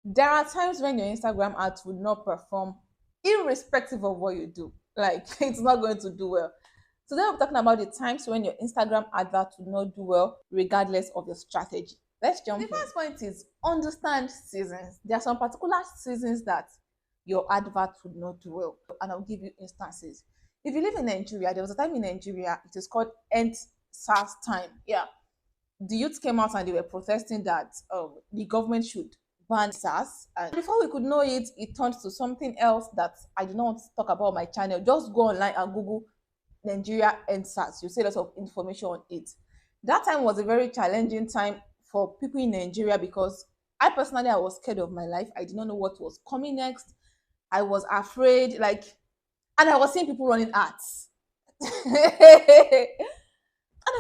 There are times when your Instagram ads would not perform, irrespective of what you do. Like it's not going to do well. Today we're talking about the times when your Instagram advert would not do well, regardless of your strategy. Let's jump in. The first point is understand seasons. There are some particular seasons that your advert would not do well, and I'll give you instances. If you live in Nigeria, there was a time in Nigeria, it is called end SARS time. Yeah, the youth came out and they were protesting that the government should ban SARS. And before we could know it, it turned to something else that I do not want to talk about on my channel. Just go online and Google Nigeria and SARS. You see lots of information on it. That time was a very challenging time for people in Nigeria because I was scared of my life. I did not know what was coming next. I was afraid, like, and I was seeing people running ads. And I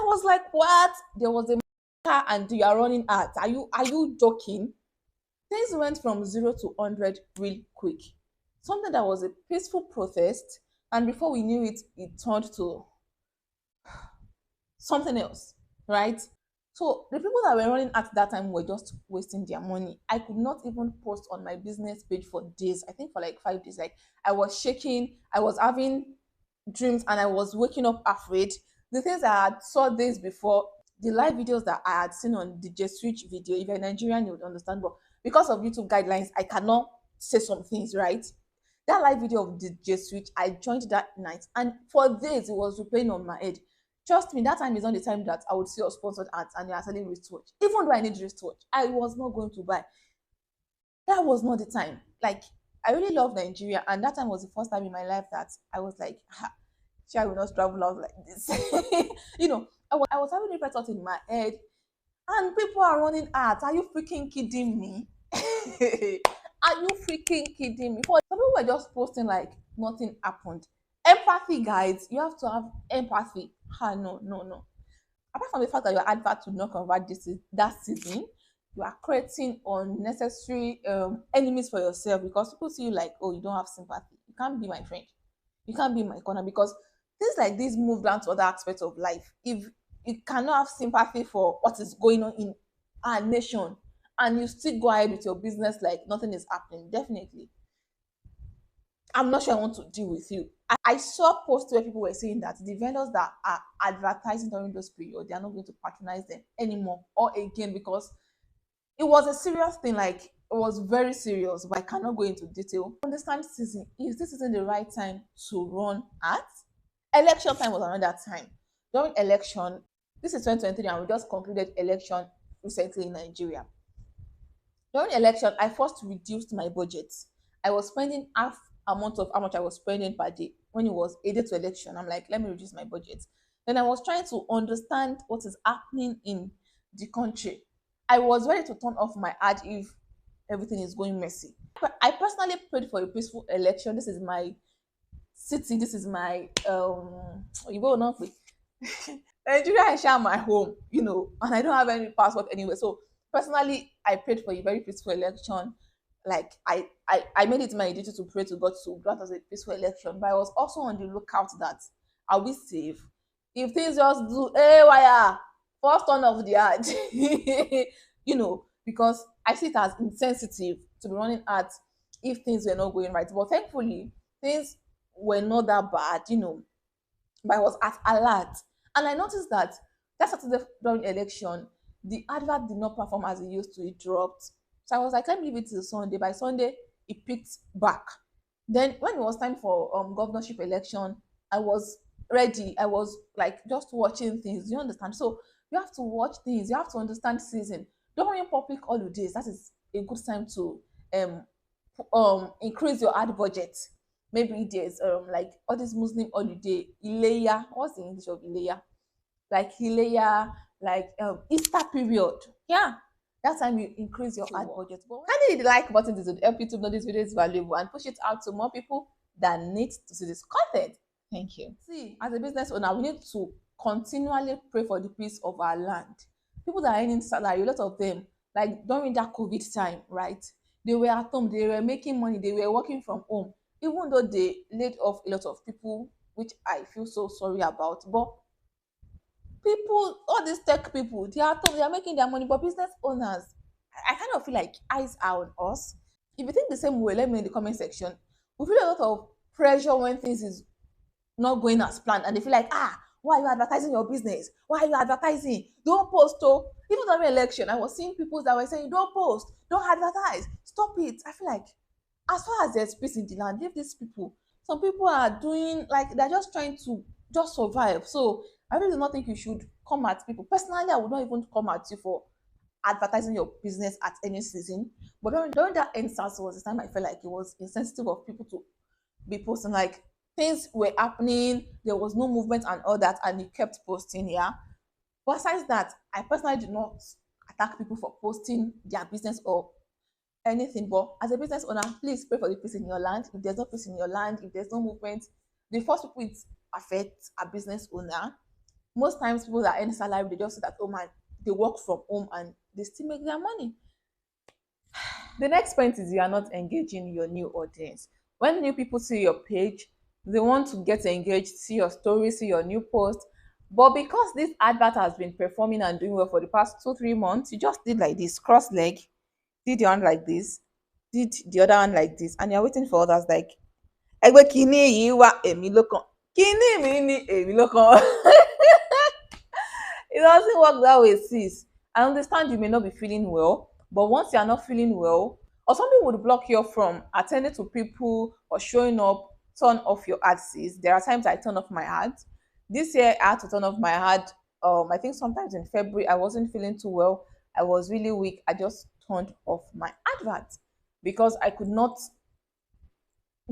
was like, what? There was a car and you are running ads. Are you joking? Things went from 0 to 100 real quick. Something that was a peaceful protest, and before we knew it, it turned to something else, right? So the people that were running at that time were just wasting their money. I could not even post on my business page for days. I think for like 5 days. Like I was shaking, I was having dreams, and I was waking up afraid. The things I had saw days before, the live videos that I had seen on the J Switch video, if you're Nigerian, you would understand. But because of YouTube guidelines, I cannot say some things, right? That live video of the J Switch, I joined that night, and for days it was replaying on my head. Trust me, that time is not the time that I would see your sponsored ads and you're selling wristwatch. Even though I need wristwatch, I was not going to buy. That was not the time. Like, I really love Nigeria, and that time was the first time in my life that I was like, ha, sure, I will not travel out like this. I was having different thoughts in my head, and people are running ads. Are you freaking kidding me? Are you freaking kidding me? For some people were just posting like nothing happened. Empathy, guys. You have to have empathy. Ah, no, no, no. Apart from the fact that your advert would not convert that season, you are creating unnecessary enemies for yourself because people see you like, oh, you don't have sympathy. You can't be my friend. You can't be in my corner because things like this move down to other aspects of life. If you cannot have sympathy for what is going on in our nation and you still go ahead with your business like nothing is happening, definitely I'm not sure I want to deal with you. I saw posts where people were saying that the vendors that are advertising during those period, they are not going to patronize them anymore or again because it was a serious thing. Like it was very serious, but I cannot go into detail. Understand season. Is this isn't the right time to run ads? Election time was around that time. During election, this is 2023, and we just concluded election recently in Nigeria. During election, I first reduced my budget. I was spending half amount of how much I was spending per day when it was a day to election. I'm like, let me reduce my budget. Then I was trying to understand what is happening in the country. I was ready to turn off my ad if everything is going messy. But I personally prayed for a peaceful election. This is my city. This is my you will not be. Nigeria is share my home, and I don't have any passport anywhere. So personally, I prayed for a very peaceful election. Like I made it my duty to pray to God to grant us a peaceful election. But I was also on the lookout that are we safe? If things just do wire, first turn off the ad, because I see it as insensitive to be running ads if things were not going right. But thankfully, things were not that bad, but I was at alert. And I noticed that Saturday during election, the advert did not perform as it used to. It dropped. So I was like, let me leave it till Sunday. By Sunday, it picked back. Then when it was time for governorship election, I was ready. I was like just watching things. You understand? So you have to watch things. You have to understand season. During public holidays, that is a good time to um increase your ad budget. Maybe there's like all this Muslim holiday, Ileya. What's the English of Ileya? Like Ileya, like Easter period. Yeah, that time you increase your ad budget. But kindly hit the like button to help you to know this video is valuable and push it out to more people that need to see this content. Thank you. See, as a business owner, we need to continually pray for the peace of our land. People that are earning salary, a lot of them, like during that COVID time, right? They were at home, they were making money, they were working from home, even though they laid off a lot of people, which I feel so sorry about. But people, all these tech people, they are at home, they are making their money. But business owners, I kind of feel like eyes are on us. If you think the same way, let me know in the comment section. We feel a lot of pressure when things is not going as planned, and they feel like, why are you advertising your business? Why are you advertising? Don't post. Oh, even during election, I was seeing people that were saying, don't post, don't advertise, stop it. I feel like, as far as there's peace in the land, leave these people. Some people are doing like they're just trying to just survive. So I really do not think you should come at people. Personally, I would not even come at you for advertising your business at any season. But during that NSAS was the time I felt like it was insensitive of people to be posting, like things were happening, there was no movement and all that, and you kept posting, yeah. But besides that, I personally do not attack people for posting their business or anything. But as a business owner, please pray for the peace in your land. If there's no peace in your land, if there's no movement, the first people it affects a business owner. Most times people that earn salary, they just say that, oh man, they work from home and they still make their money. The next point is you are not engaging your new audience. When new people see your page, they want to get engaged, see your story, see your new post. But because this advert has been performing and doing well for the past 2, 3 months, you just did like this, cross leg, did the one like this, did the other one like this, and you're waiting for others like, ẹgbẹ́ kìíní yìí wá èmi ló kàn, kìíní mi ní èmi ló kàn. It doesn't work that way, sis. I understand you may not be feeling well, but once you are not feeling well, or something would block you from attending to people or showing up, turn off your ads, sis. There are times I turn off my ads. This year I had to turn off my ad. I think sometimes in February I wasn't feeling too well. I was really weak. I just turned off my advert because I could not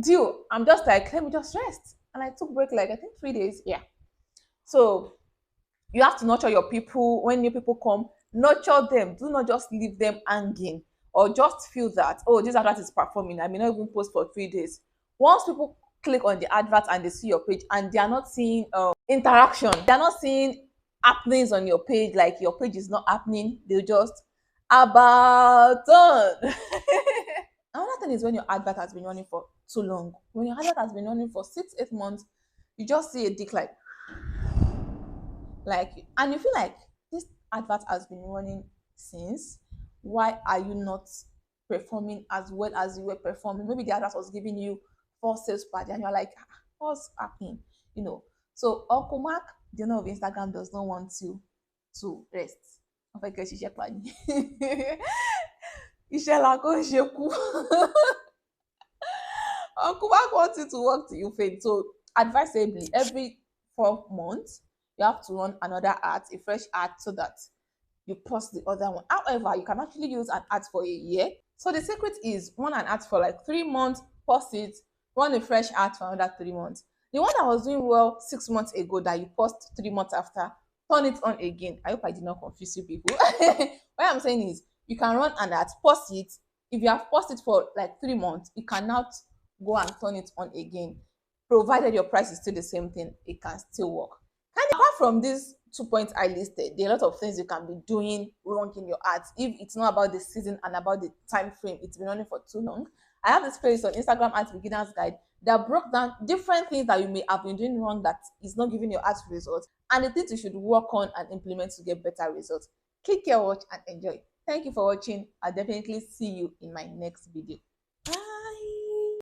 deal. I'm just like, let me just rest. And I took break like I think 3 days. Yeah. So you have to nurture your people. When new people come, nurture them. Do not just leave them hanging or just feel that, oh, this advert is performing, I may not even post for 3 days. Once people click on the advert and they see your page and they are not seeing interaction, they are not seeing happenings on your page, like your page is not happening, they just about done. Another thing is when your advert has been running for too long. When your advert has been running for 6, 8 months, you just see a decline, like, and you feel like this advert has been running since, why are you not performing as well as you were performing? Maybe the advert was giving you 4 sales per day and you're like, what's happening, you know? So Uncle Mark, the owner of Instagram, does not want you to rest. En fait, que ṣiṣẹ́ pa ni. Iṣẹ́ la kò ń ṣe kú. Uncle Mark wants you to work till you faint. So advisably, every 4 months, you have to run another ad, a fresh ad, so that you post the other one. However, you can actually use an ad for a year. So the secret is run an ad for like 3 months, post it, run a fresh ad for another 3 months. The one that was doing well 6 months ago that you post 3 months after, turn it on again. I hope I did not confuse you people. What I'm saying is you can run an ad, post it. If you have posted for like 3 months, you cannot go and turn it on again. Provided your price is still the same thing, it can still work. And apart from these 2 points I listed, there are a lot of things you can be doing wrong in your ads. If it's not about the season and about the time frame, it's been running for too long. I have this place on Instagram Ads Beginner's Guide that broke down different things that you may have been doing wrong that is not giving your ads results, and the things you should work on and implement to get better results. Click here, watch, and enjoy. Thank you for watching. I'll definitely see you in my next video.